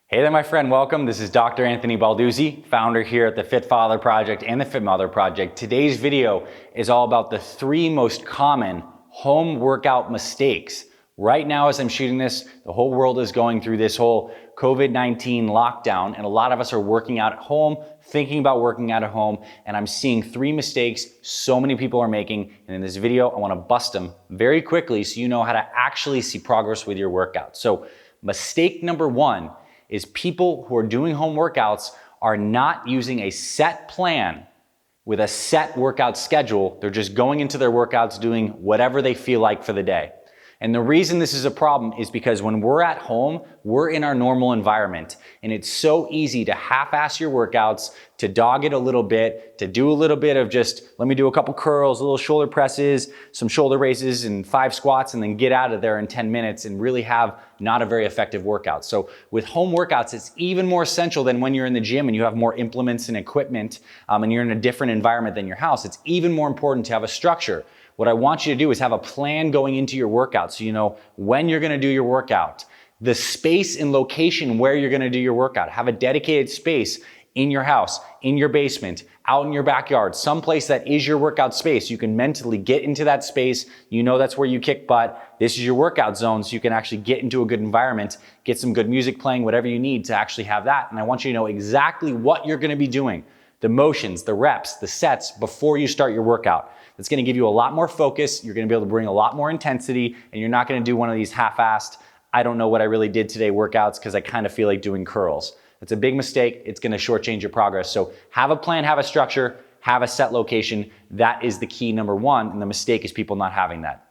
Hey there, my friend. Welcome. This is Dr. Anthony Balduzzi, founder here at the Fit Father Project and the Fit Mother Project. Today's video is all about the 3 most common home workout mistakes. Right now, as I'm shooting this, the whole world is going through this whole COVID-19 lockdown, and a lot of us are working out at home, thinking about working out at home, and I'm seeing 3 mistakes so many people are making. And in this video, I want to bust them very quickly so you know how to actually see progress with your workout. So mistake number 1 is people who are doing home workouts are not using a set plan with a set workout schedule. They're just going into their workouts doing whatever they feel like for the day. And the reason this is a problem is because when we're at home, we're in our normal environment. And it's so easy to half-ass your workouts, to dog it a little bit, to do a little bit of just, let me do a couple curls, a little shoulder presses, some shoulder raises, and 5 squats, and then get out of there in 10 minutes and really have not a very effective workout. So with home workouts, it's even more essential than when you're in the gym and you have more implements and equipment and you're in a different environment than your house. It's even more important to have a structure. What I want you to do is have a plan going into your workout so you know when you're gonna do your workout, the space and location where you're gonna do your workout. Have a dedicated space in your house, in your basement, out in your backyard, someplace that is your workout space. You can mentally get into that space. You know that's where you kick butt. This is your workout zone, so you can actually get into a good environment, get some good music playing, whatever you need to actually have that. And I want you to know exactly what you're gonna be doing, the motions, the reps, the sets before you start your workout. That's gonna give you a lot more focus. You're gonna be able to bring a lot more intensity, and you're not gonna do one of these half-assed, I don't know what I really did today workouts because I kind of feel like doing curls. It's a big mistake. It's gonna shortchange your progress. So have a plan, have a structure, have a set location. That is the key number 1, and the mistake is people not having that.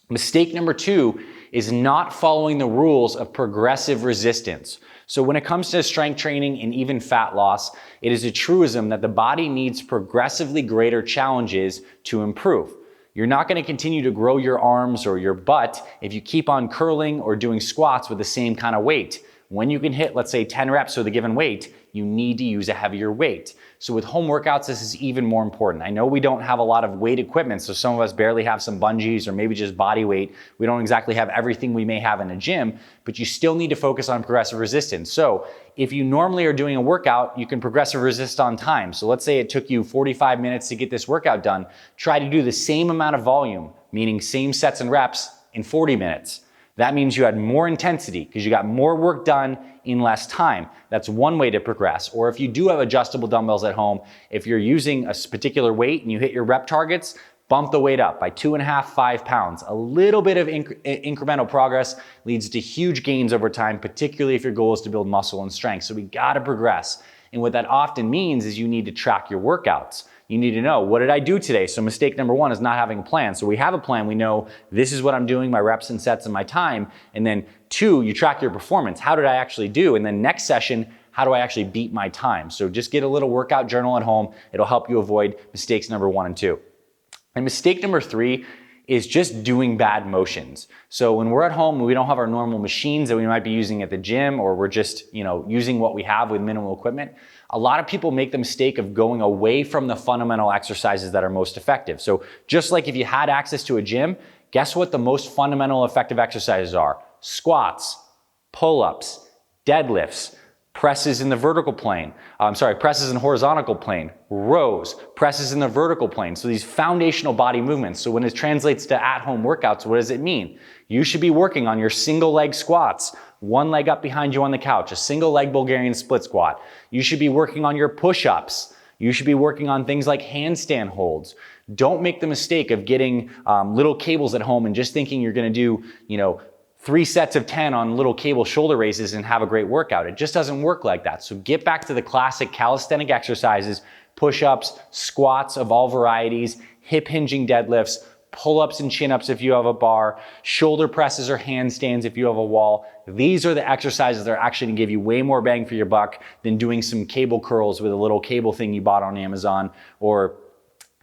Mistake number 2 is not following the rules of progressive resistance. So when it comes to strength training and even fat loss, it is a truism that the body needs progressively greater challenges to improve. You're not going to continue to grow your arms or your butt if you keep on curling or doing squats with the same kind of weight. When you can hit, let's say 10 reps with a given weight, you need to use a heavier weight. So with home workouts, this is even more important. I know we don't have a lot of weight equipment, so some of us barely have some bungees or maybe just body weight. We don't exactly have everything we may have in a gym, but you still need to focus on progressive resistance. So if you normally are doing a workout, you can progressive resist on time. So let's say it took you 45 minutes to get this workout done. Try to do the same amount of volume, meaning same sets and reps, in 40 minutes. That means you had more intensity because you got more work done in less time. That's one way to progress. Or if you do have adjustable dumbbells at home, if you're using a particular weight and you hit your rep targets, bump the weight up by 2.5, 5 pounds. A little bit of incremental progress leads to huge gains over time, particularly if your goal is to build muscle and strength. So we gotta progress. And what that often means is you need to track your workouts. You need to know, what did I do today? So mistake number 1 is not having a plan. So we have a plan. We know this is what I'm doing, my reps and sets and my time. And then 2, you track your performance. How did I actually do? And then next session, how do I actually beat my time? So just get a little workout journal at home. It'll help you avoid mistakes number 1 and 2. And mistake number 3 is just doing bad motions. So when we're at home, we don't have our normal machines that we might be using at the gym, or we're just, using what we have with minimal equipment. A lot of people make the mistake of going away from the fundamental exercises that are most effective. So just like if you had access to a gym, guess what the most fundamental effective exercises are? Squats, pull-ups, deadlifts, presses in the vertical plane, presses in horizontal plane, rows, presses in the vertical plane. So these foundational body movements. So when it translates to at-home workouts, what does it mean? You should be working on your single leg squats, one leg up behind you on the couch, a single leg Bulgarian split squat. You should be working on your push-ups. You should be working on things like handstand holds. Don't make the mistake of getting little cables at home and just thinking you're gonna do, 3 sets of 10 on little cable shoulder raises and have a great workout. It just doesn't work like that. So get back to the classic calisthenic exercises, push-ups, squats of all varieties, hip hinging deadlifts, pull-ups and chin-ups if you have a bar, shoulder presses or handstands if you have a wall. These are the exercises that are actually gonna give you way more bang for your buck than doing some cable curls with a little cable thing you bought on Amazon, or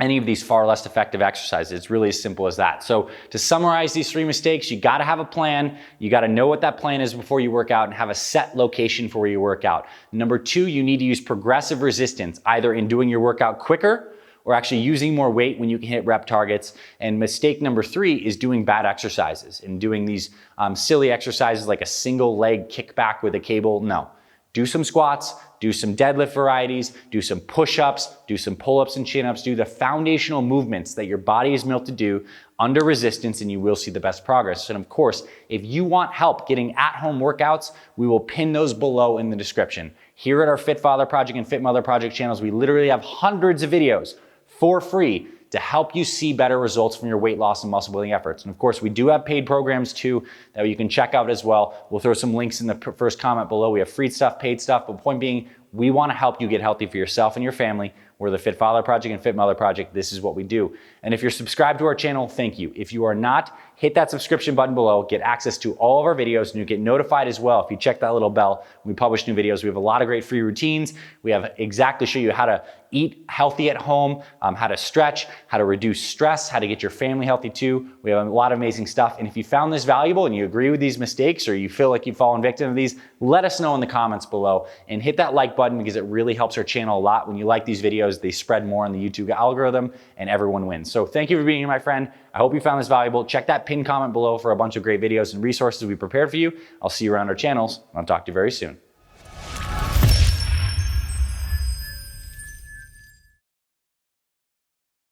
any of these far less effective exercises. It's really as simple as that. So to summarize these 3 mistakes, you gotta have a plan. You gotta know what that plan is before you work out and have a set location for where you work out. Number 2, you need to use progressive resistance, either in doing your workout quicker or actually using more weight when you can hit rep targets. And mistake number 3 is doing bad exercises and doing these silly exercises like a single leg kickback with a cable. No. Do some squats, do some deadlift varieties, do some push-ups, do some pull-ups and chin-ups, do the foundational movements that your body is built to do under resistance, and you will see the best progress. And of course, if you want help getting at-home workouts, we will pin those below in the description. Here at our Fit Father Project and Fit Mother Project channels, we literally have hundreds of videos for free to help you see better results from your weight loss and muscle building efforts. And of course, we do have paid programs too that you can check out as well. We'll throw some links in the first comment below. We have free stuff, paid stuff, but point being, we want to help you get healthy for yourself and your family. We're the Fit Father Project and Fit Mother Project. This is what we do. And if you're subscribed to our channel, thank you. If you are not, hit that subscription button below, get access to all of our videos, and you get notified as well if you check that little bell when we publish new videos. We have a lot of great free routines. We have exactly show you how to eat healthy at home, how to stretch, how to reduce stress, how to get your family healthy too. We have a lot of amazing stuff. And if you found this valuable and you agree with these mistakes, or you feel like you've fallen victim to these, let us know in the comments below, and hit that like button because it really helps our channel a lot. When you like these videos, they spread more in the YouTube algorithm and everyone wins. So thank you for being here, my friend. I hope you found this valuable. Check that pinned comment below for a bunch of great videos and resources we prepared for you. I'll see you around our channels. I'll talk to you very soon.